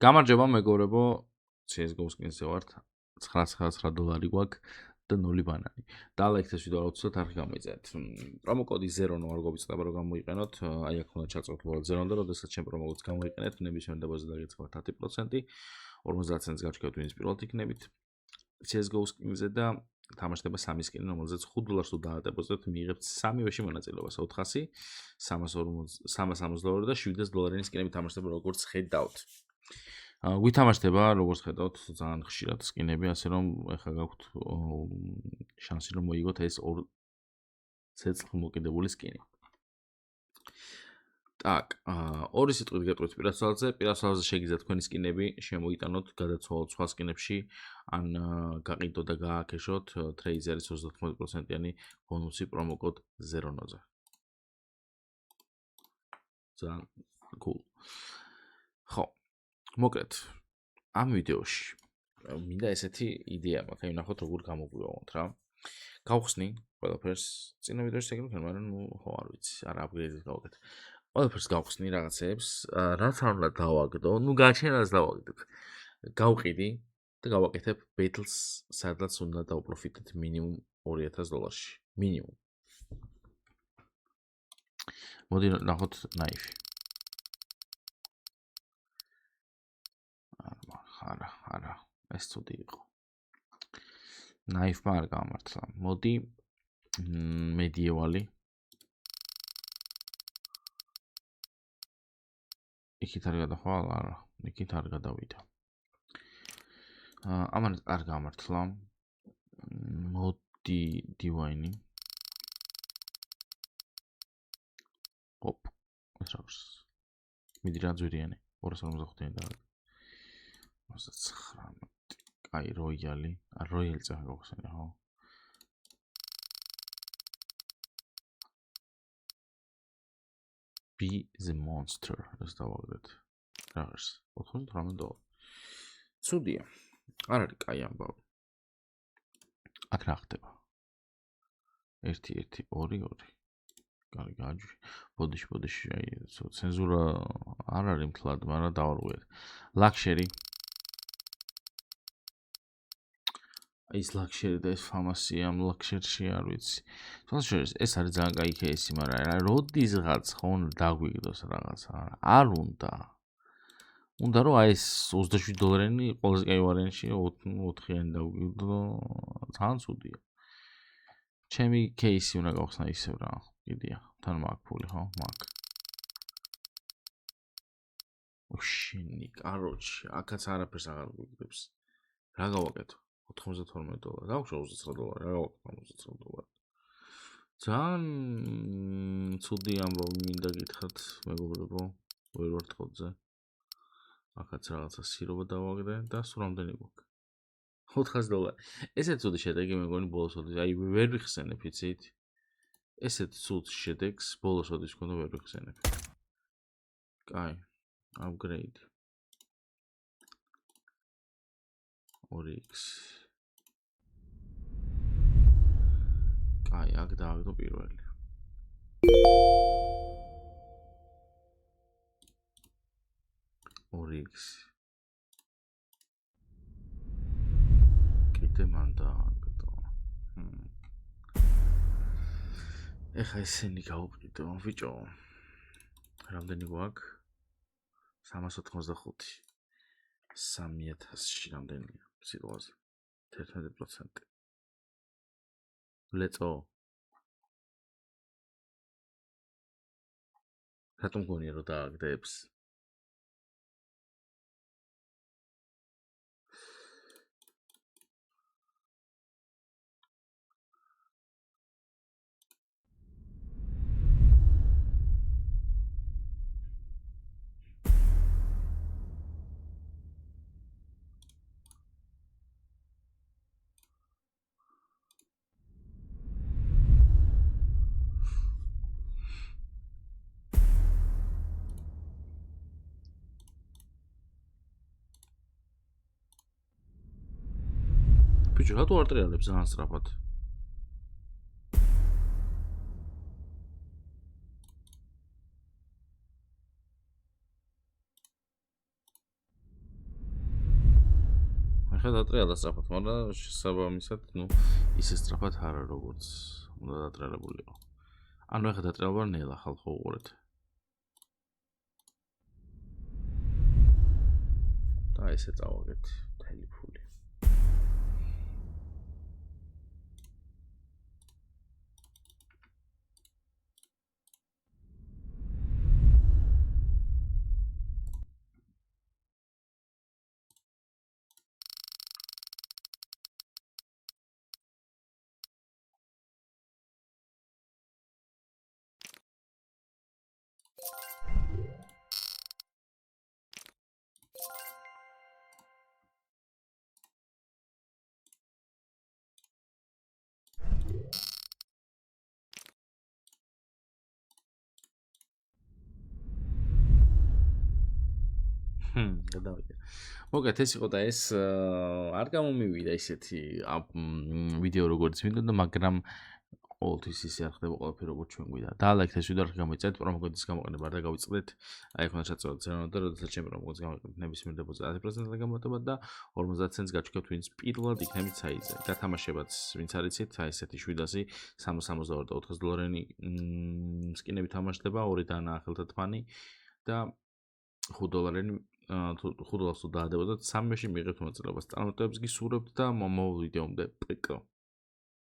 გამარჯობა მეგობრებო, CS:GO-ს კინზე ვართ. $9.99 გვაქვს და 0 ბანანი. და ლაიქს ეს ვიდეო აუცილებლად არ გამოიწერეთ. პრომოკოდი 0 არ გვიწდება რომ გამოიყენოთ. აი აქ უნდა ჩაწეროთ უბრალოდ 0 და როდესაც ჩემ პრომოკოდს გამოიყენეთ, ნებისმიერ დაბაზე დაგეცემოთ 10%, 50 ცენტს გაჩქევთ ვინც პირველად იქნებით. CS:GO-ს კინზე და თამაშდება 3 სკინი, რომელზეც $5 თუ დაატეპოზებთ, მიიღებთ 3-ვეში მონაწილეობას 400, 362 და $700 სკინები თამაშდება როგორც ხედავთ. ვითამაშდება, როგორც ხედავთ, ძალიან ხშირად სკინები, ასე რომ ეხლა გაქვთ შანსი რომ მოიგოთ ეს 2 ცეცხლმოკიდებული სკინი. Так, ორი სიტყვით გეტყვით პირასვალზე შეგიძლიათ თქვენი სკინები შემოიტანოთ, გადაცვალოთ სხვა სკინებში, ან გაყიდოთ და გააკეშოთ Tracer-ის 90%-იანი ბონუსი პრომოკოდ 0-ზე. ძალიან cool. ხო. მოკლედ, ამ ვიდეოში მინდა ესეთი იდეა მაქვს, აი ნახოთ როგორ გამოგვივალოთ რა. გავხსნი ყველაფერს, წინა ვიდეოში შეგიძლიათ, მაგრამ ხო არ ვიცი, არა აპგრეიდით გავაკეთე. ყველაფერს გავხსნი რაღაცებს, რაც არ უნდა დავაგდო, გაჩენას დავაგდებ. გავყიდი და გავაკეთებ ბეთლს, სადაც უნდა დავპროფიტეთ მინიმუმ $2000. მინიმუმ. მოდი ნახოთ ნაიფი. არა, ეს ცუდი იყო. ნაიფმა არ გამართლა. მოდი მედიევალი. იქით არ გადახვალ, არა, იქით არ გადავიდა. ამან არ გამართლა. მოდი დივაინი. ოპ, ეს აქვს. მიდი რა ძვირიანი, 255-იანი და 19. აი, როიალი. როიალი წახგავხსენე, ხო? Be the monster. ეს დავაგდეთ. რაღაც $98. ცუდია. არ არის კაი ამბავი. აქ რა ხდება? 1-1-2-2. კარი გააჯვი. ბოდიში, აი, ცენზურა არ არის მთლად, მაგრამ დავარღვიეთ. ლაქშერი. ის ლაქშერი და ეს ფამასი ამ ლაქშერში არ ვიცი. თუმცა ეს არის ძალიან კაი кейსი, მაგრამ როდისღაც ხო დაგვიგდოს რაღაცა. არ უნდა. უნდა რომ აი ეს $27-იანი ყველაზე კაი ვარიანტში 4-იანი დაგვიგდო, ძალიან ცუდია. ჩემი кейსი უნდა გავხსნა ისევ რა. კიდია, თან მაგ ფული, ხო? მაგ. შენი, კაროჩი, აქაც არაფერს აღარ გვიგდებს. რა გავაკეთო? $92. დავუშვე $29. რა გავაკეთო $29. ძალიან ცუდი ამბავი მინდა გითხრათ, მეგობრებო, ვერ ვარ თხოთზე. აქაც რაღაცა სირობა დავაგდე და სულ რამდენი გვაქვს? $400. ესეც ცუდი შედეგი მეგონი ბოლოს ოდის. აი ვერ ვიხსენებ, იცით? ესეც ცუდ შედეგს ბოლოს ოდის მქონდა ვერ ვიხსენებ. კაი, upgrade. 2x. კაი, აქ დააგდო პირველი. კიდე მან დააგდო. ეხა ესენი გავყიდო, ბიჭო. რამდენი გვაქვს? 385. 3000-ში რამდენია? სიტყვაზე. 11%. ლეწო. რატომ გონია რომ დააგდებს? ბიჭო, რატო არ ტრიალებს ძალიან სწრაფად? ხა დატრიალდა სწრაფად, მაგრამ შესაბამისად, ისე სწრაფად არა, როგორც უნდა დატრიალებულიყო. ანუ ეხლა დატრიალება ნელა ხალხო უყურეთ. და ესე წავაგეთ მთელი ფული. გადავიდე. მოგეთ ეს იყო და ეს არ გამომივიდა ისეთი ვიდეო როგორც მინდოდა, მაგრამ ყოველთვის ისე არ ხდება ყველაფერი როგორც ჩვენ გვიდა. დაალაიქეთ ეს ვიდეო, არ გამოიწევთ პრომოკოდის გამოყენება და გავიწყდეთ. აი ხონა ჩაწევთ ზერონად და როდესაც ჩემი პრომოკოდის გამოყენებთ ნებისმიერ დებოზე 10% გამოტება და 50 ცენტს გაჩვენებთ ვინც პირველად იქნებით საიტზე. გათამაშებაც ვინც არიცით, აი ესეთი 700, 362 და 400 დოლარიანი სკინები თამაშდება, 2-დან ახალთათმანი და 5 დოლარიანი 5 დოლარს თუ დაადებოდეთ 3-ში მიიღებთ მონაწილეობას. წარმატებებს გისურვებთ და მომავალ ვიდეომდე პკ.